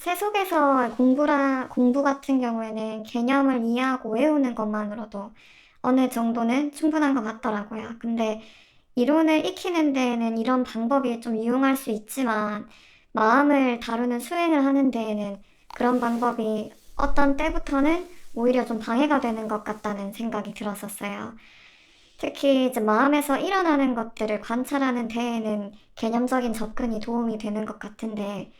세속에서 공부 같은 경우에는 개념을 이해하고 외우는 것만으로도 어느 정도는 충분한 것 같더라고요. 근데 이론을 익히는 데에는 이런 방법이 좀 유용할 수 있지만 마음을 다루는 수행을 하는 데에는 그런 방법이 어떤 때부터는 오히려 좀 방해가 되는 것 같다는 생각이 들었었어요. 특히 이제 마음에서 일어나는 것들을 관찰하는 데에는 개념적인 접근이 도움이 되는 것 같은데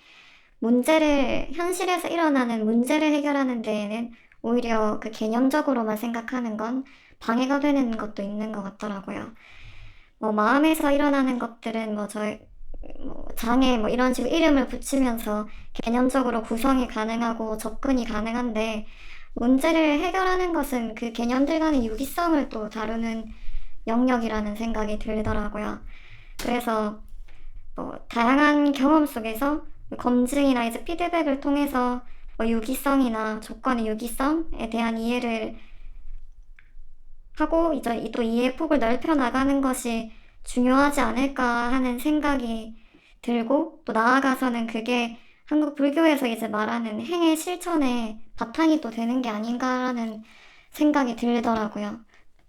현실에서 일어나는 문제를 해결하는 데에는 오히려 그 개념적으로만 생각하는 건 방해가 되는 것도 있는 것 같더라고요. 뭐 마음에서 일어나는 것들은 장애 이런 식으로 이름을 붙이면서 개념적으로 구성이 가능하고 접근이 가능한데 문제를 해결하는 것은 그 개념들 간의 유기성을 또 다루는 영역이라는 생각이 들더라고요. 그래서 다양한 경험 속에서 검증이나 이제 피드백을 통해서 유기성이나 조건의 유기성에 대한 이해를 하고 이제 또 이해의 폭을 넓혀 나가는 것이 중요하지 않을까 하는 생각이 들고 또 나아가서는 그게 한국 불교에서 이제 말하는 행의 실천의 바탕이 또 되는 게 아닌가라는 생각이 들더라고요.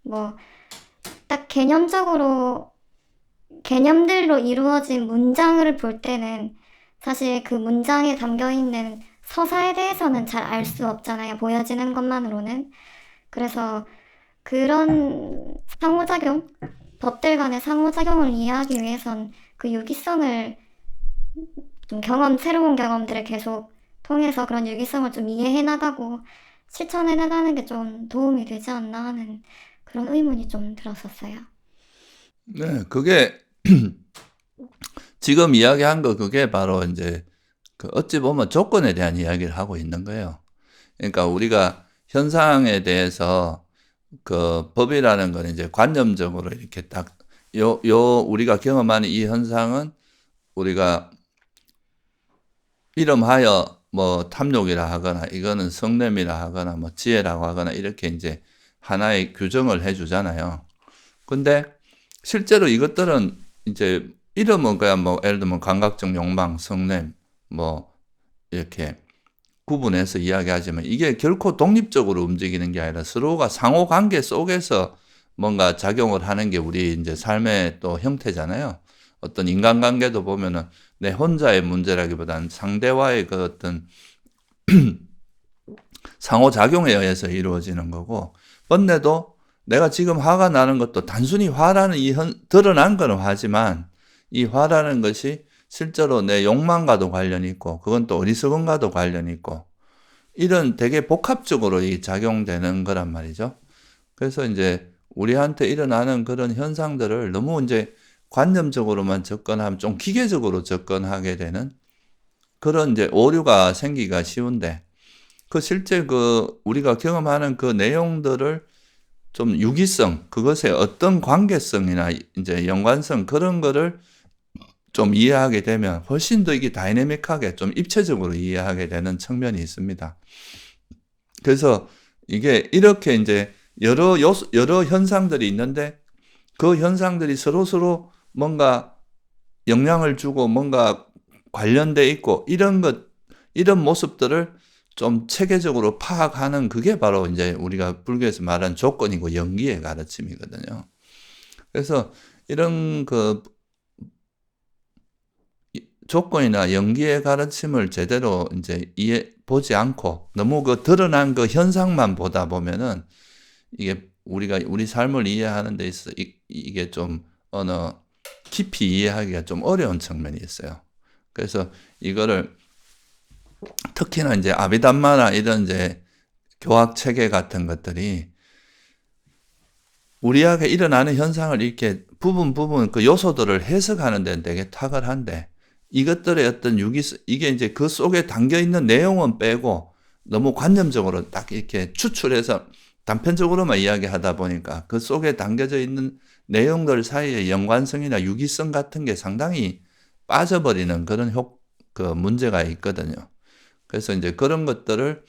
뭐 딱 개념들로 이루어진 문장을 볼 때는 사실 그 문장에 담겨 있는 서사에 대해서는 잘 알 수 없잖아요. 보여지는 것만으로는. 그래서 그런 법들 간의 상호작용을 이해하기 위해선 그 유기성을 새로운 경험들을 계속 통해서 그런 유기성을 좀 이해해 나가고 실천해 나가는 게 좀 도움이 되지 않나 하는 그런 의문이 좀 들었었어요. 네, 그게 지금 이야기한 거 그게 바로 이제 그 어찌 보면 조건에 대한 이야기를 하고 있는 거예요. 그러니까 우리가 현상에 대해서 그 법이라는 건 이제 관념적으로 이렇게 딱 우리가 경험하는 이 현상은 우리가 이름하여 뭐 탐욕이라 하거나 이거는 성냄이라 하거나 뭐 지혜라고 하거나 이렇게 이제 하나의 규정을 해주잖아요. 근데 실제로 이것들은 이제 이름은 그냥 뭐 예를 들면 감각적 욕망, 성냄 뭐 이렇게 구분해서 이야기하지만 이게 결코 독립적으로 움직이는 게 아니라 서로가 상호 관계 속에서 뭔가 작용을 하는 게 우리 이제 삶의 또 형태잖아요. 어떤 인간관계도 보면은 내 혼자의 문제라기보다는 상대와의 그 어떤 상호작용에 의해서 이루어지는 거고, 번뇌도 내가 지금 화가 나는 것도 단순히 화라는 드러난 거는 화지만 이 화라는 것이 실제로 내 욕망과도 관련이 있고 그건 또 어리석음과도 관련이 있고 이런 되게 복합적으로 이 작용되는 거란 말이죠. 그래서 이제 우리한테 일어나는 그런 현상들을 너무 이제 관념적으로만 접근하면 좀 기계적으로 접근하게 되는 그런 이제 오류가 생기기가 쉬운데 그 실제 그 우리가 경험하는 그 내용들을 좀 유기성, 그것의 어떤 관계성이나 이제 연관성 그런 거를 좀 이해하게 되면 훨씬 더 이게 다이내믹하게 좀 입체적으로 이해하게 되는 측면이 있습니다. 그래서 이게 이렇게 이제 여러 현상들이 있는데 그 현상들이 서로 뭔가 영향을 주고 뭔가 관련돼 있고 이런 모습들을 좀 체계적으로 파악하는 그게 바로 이제 우리가 불교에서 말하는 조건이고 연기의 가르침이거든요. 그래서 이런 그 조건이나 연기의 가르침을 제대로 이제 보지 않고 너무 그 드러난 그 현상만 보다 보면은 이게 우리가 우리 삶을 이해하는 데 있어 이게 좀 깊이 이해하기가 좀 어려운 측면이 있어요. 그래서 이거를 특히나 이제 아비담마나 이런 이제 교학 체계 같은 것들이 우리에게 일어나는 현상을 이렇게 부분 그 요소들을 해석하는 데는 되게 탁월한데 이것들의 어떤 이게 이제 그 속에 담겨 있는 내용은 빼고 너무 관념적으로 딱 이렇게 추출해서 단편적으로만 이야기하다 보니까 그 속에 담겨져 있는 내용들 사이의 연관성이나 유기성 같은 게 상당히 빠져버리는 그런 그 문제가 있거든요. 그래서 이제 그런 것들을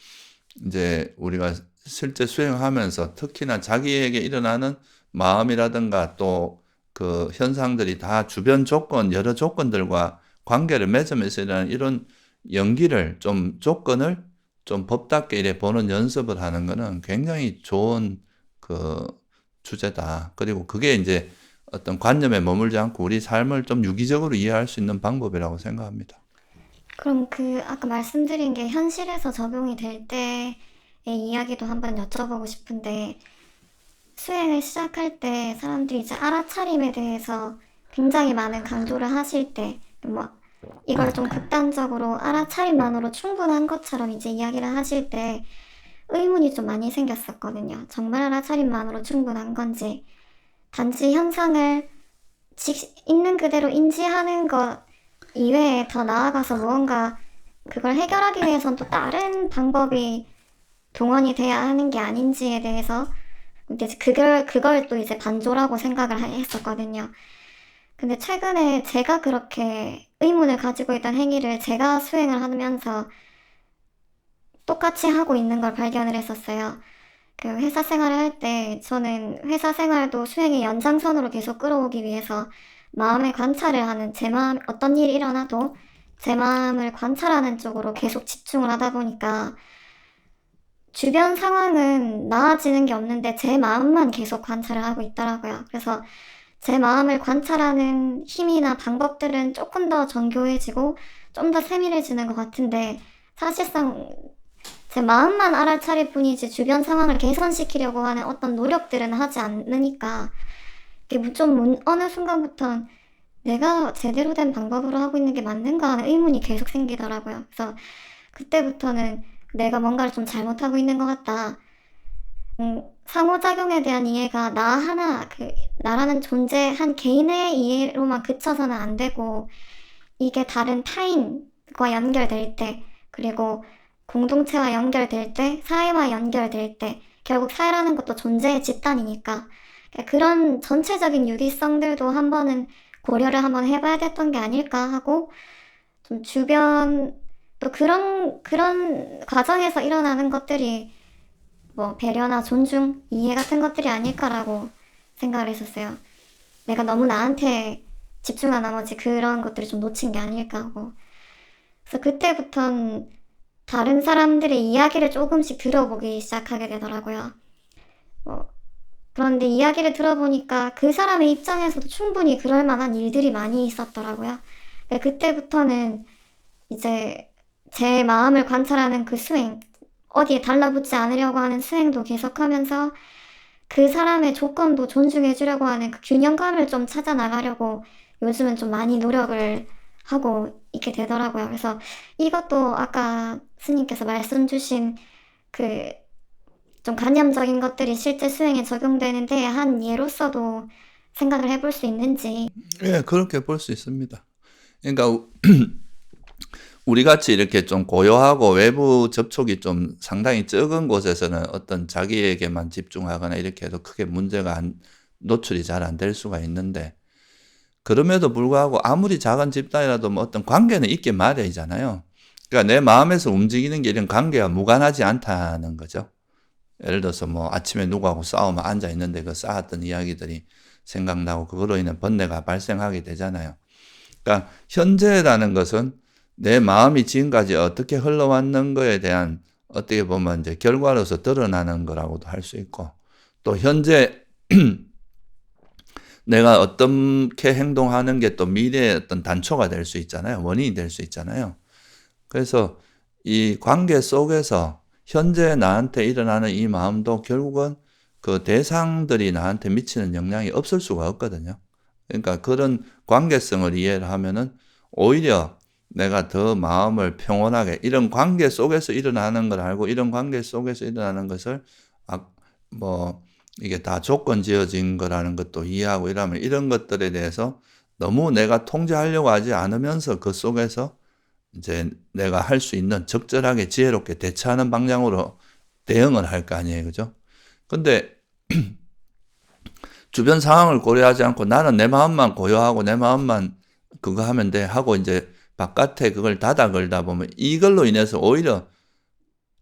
이제 우리가 실제 수행하면서 특히나 자기에게 일어나는 마음이라든가 또 그 현상들이 다 주변 조건, 여러 조건들과 관계를 맺으면서 일어나는 이런 연기를 좀 조건을 좀 법답게 이래 보는 연습을 하는 거는 굉장히 좋은 그 주제다. 그리고 그게 이제 어떤 관념에 머물지 않고 우리 삶을 좀 유기적으로 이해할 수 있는 방법이라고 생각합니다. 그럼 그 아까 말씀드린 게 현실에서 적용이 될 때의 이야기도 한번 여쭤보고 싶은데, 수행을 시작할 때 사람들이 이제 알아차림에 대해서 굉장히 많은 강조를 하실 때, 뭐 이걸 좀 극단적으로 알아차림만으로 충분한 것처럼 이제 이야기를 하실 때 의문이 좀 많이 생겼었거든요. 정말 알아차림만으로 충분한 건지, 단지 현상을 있는 그대로 인지하는 것 이외에 더 나아가서 무언가 그걸 해결하기 위해선 또 다른 방법이 동원이 돼야 하는 게 아닌지에 대해서 이제 그걸 또 이제 반조라고 생각을 했었거든요. 근데 최근에 제가 그렇게 의문을 가지고 있던 행위를 제가 수행을 하면서 똑같이 하고 있는 걸 발견을 했었어요. 그 회사 생활을 할 때 저는 회사 생활도 수행의 연장선으로 계속 끌어오기 위해서 마음의 관찰을 하는, 제 마음, 어떤 일이 일어나도 제 마음을 관찰하는 쪽으로 계속 집중을 하다 보니까 주변 상황은 나아지는 게 없는데 제 마음만 계속 관찰을 하고 있더라고요. 그래서 제 마음을 관찰하는 힘이나 방법들은 조금 더 정교해지고 좀 더 세밀해지는 것 같은데, 사실상 제 마음만 알아차릴 뿐이지 주변 상황을 개선시키려고 하는 어떤 노력들은 하지 않으니까 이게 좀 어느 순간부터 내가 제대로 된 방법으로 하고 있는 게 맞는가 하는 의문이 계속 생기더라고요. 그래서 그때부터는 내가 뭔가를 좀 잘못하고 있는 것 같다. 상호작용에 대한 이해가 나라는 존재, 한 개인의 이해로만 그쳐서는 안 되고, 이게 다른 타인과 연결될 때, 그리고 공동체와 연결될 때, 사회와 연결될 때, 결국 사회라는 것도 존재의 집단이니까, 그런 전체적인 유기성들도 한 번은 고려를 한번 해봐야 됐던 게 아닐까 하고, 좀 주변, 또 그런 과정에서 일어나는 것들이 뭐 배려나 존중, 이해 같은 것들이 아닐까라고 생각을 했었어요. 내가 너무 나한테 집중한 나머지 그런 것들이 좀 놓친 게 아닐까 하고. 그래서 그때부턴 다른 사람들의 이야기를 조금씩 들어보기 시작하게 되더라고요. 그런데 이야기를 들어보니까 그 사람의 입장에서도 충분히 그럴 만한 일들이 많이 있었더라고요. 근데 그때부터는 이제 제 마음을 관찰하는 그 수행, 어디에 달라붙지 않으려고 하는 수행도 계속하면서 그 사람의 조건도 존중해주려고 하는 그 균형감을 좀 찾아 나가려고 요즘은 좀 많이 노력을 하고 있게 되더라고요. 그래서 이것도 아까 스님께서 말씀 주신 그 좀 관념적인 것들이 실제 수행에 적용되는데 한 예로서도 생각을 해볼 수 있는지. 예, 그렇게 볼 수 있습니다. 그러니까 우리 같이 이렇게 좀 고요하고 외부 접촉이 좀 상당히 적은 곳에서는 어떤 자기에게만 집중하거나 이렇게 해도 크게 문제가 노출이 잘 안 될 수가 있는데, 그럼에도 불구하고 아무리 작은 집단이라도 뭐 어떤 관계는 있게 마련이잖아요. 그러니까 내 마음에서 움직이는 게 이런 관계와 무관하지 않다는 거죠. 예를 들어서 뭐 아침에 누구하고 싸우면 앉아 있는데 그 쌓았던 이야기들이 생각나고 그걸로 인해 번뇌가 발생하게 되잖아요. 그러니까 현재라는 것은 내 마음이 지금까지 어떻게 흘러왔는 거에 대한 어떻게 보면 이제 결과로서 드러나는 거라고도 할 수 있고, 또 현재 내가 어떻게 행동하는 게 또 미래의 어떤 단초가 될 수 있잖아요. 원인이 될 수 있잖아요. 그래서 이 관계 속에서 현재 나한테 일어나는 이 마음도 결국은 그 대상들이 나한테 미치는 영향이 없을 수가 없거든요. 그러니까 그런 관계성을 이해를 하면은 오히려 내가 더 마음을 평온하게, 이런 관계 속에서 일어나는 걸 알고 이런 관계 속에서 일어나는 것을 이게 다 조건 지어진 거라는 것도 이해하고 이러면 이런 것들에 대해서 너무 내가 통제하려고 하지 않으면서 그 속에서 이제 내가 할 수 있는 적절하게 지혜롭게 대처하는 방향으로 대응을 할 거 아니에요. 그죠? 근데 주변 상황을 고려하지 않고 나는 내 마음만 고요하고 내 마음만 그거 하면 돼 하고 이제 바깥에 그걸 닫아 걸다 보면 이걸로 인해서 오히려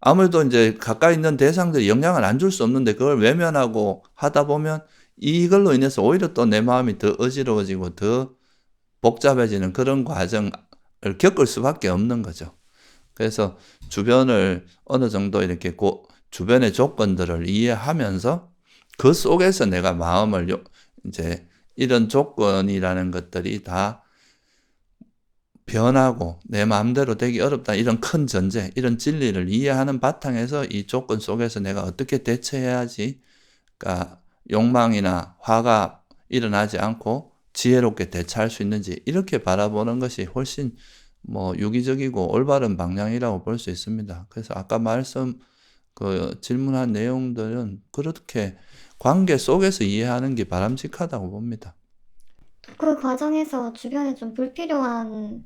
아무래도 이제 가까이 있는 대상들이 영향을 안 줄 수 없는데 그걸 외면하고 하다 보면 이걸로 인해서 오히려 또 내 마음이 더 어지러워지고 더 복잡해지는 그런 과정을 겪을 수밖에 없는 거죠. 그래서 주변을 어느 정도 이렇게 주변의 조건들을 이해하면서 그 속에서 내가 마음을 이제 이런 조건이라는 것들이 다 변하고 내 마음대로 되기 어렵다. 이런 큰 전제, 이런 진리를 이해하는 바탕에서 이 조건 속에서 내가 어떻게 대처해야지, 그러니까 욕망이나 화가 일어나지 않고 지혜롭게 대처할 수 있는지 이렇게 바라보는 것이 훨씬 유기적이고 올바른 방향이라고 볼 수 있습니다. 그래서 아까 질문한 내용들은 그렇게 관계 속에서 이해하는 게 바람직하다고 봅니다. 그 과정에서 주변에 좀 불필요한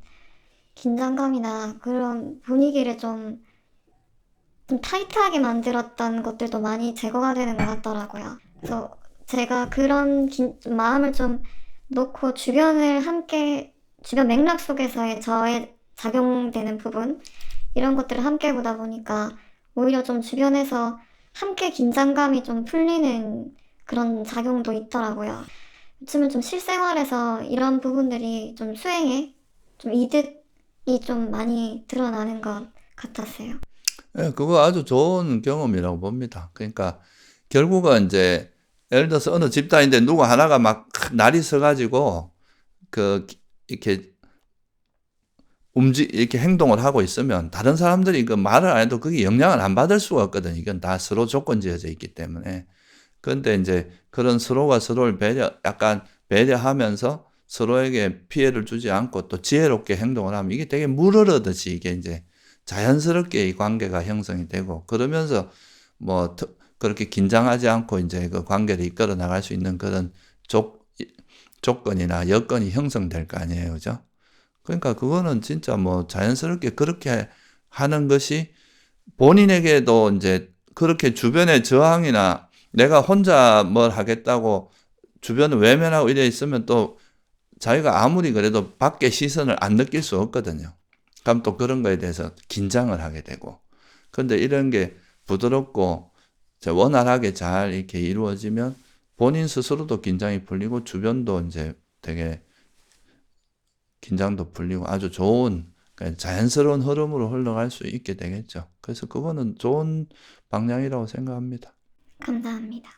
긴장감이나 그런 분위기를 좀 타이트하게 만들었던 것들도 많이 제거가 되는 것 같더라고요. 그래서 제가 그런 마음을 좀 놓고 주변 맥락 속에서의 저의 작용되는 부분, 이런 것들을 함께 보다 보니까 오히려 좀 주변에서 함께 긴장감이 좀 풀리는 그런 작용도 있더라고요. 요즘은 좀 실생활에서 이런 부분들이 좀 수행에 좀 이득이 좀 많이 드러나는 것 같았어요. 예, 그거 아주 좋은 경험이라고 봅니다. 그러니까 결국은 이제 예를 들어서 어느 집단인데 누구 하나가 막 날이 서가지고 이렇게 이렇게 행동을 하고 있으면 다른 사람들이 그 말을 안 해도 그게 영향을 안 받을 수가 없거든. 이건 다 서로 조건지어져 있기 때문에. 그런데 이제 그런 서로가 서로를 약간 배려하면서 서로에게 피해를 주지 않고 또 지혜롭게 행동을 하면 이게 되게 물 흐르듯이 이게 이제 자연스럽게 이 관계가 형성이 되고, 그러면서 그렇게 긴장하지 않고 이제 그 관계를 이끌어 나갈 수 있는 그런 조건이나 여건이 형성될 거 아니에요. 그죠? 그러니까 그거는 진짜 자연스럽게 그렇게 하는 것이 본인에게도 이제 그렇게 주변의 저항이나 내가 혼자 뭘 하겠다고 주변을 외면하고 이래 있으면 또 자기가 아무리 그래도 밖에 시선을 안 느낄 수 없거든요. 그럼 또 그런 거에 대해서 긴장을 하게 되고. 그런데 이런 게 부드럽고 원활하게 잘 이렇게 이루어지면 본인 스스로도 긴장이 풀리고 주변도 이제 되게 긴장도 풀리고 아주 좋은, 그러니까 자연스러운 흐름으로 흘러갈 수 있게 되겠죠. 그래서 그거는 좋은 방향이라고 생각합니다. 감사합니다.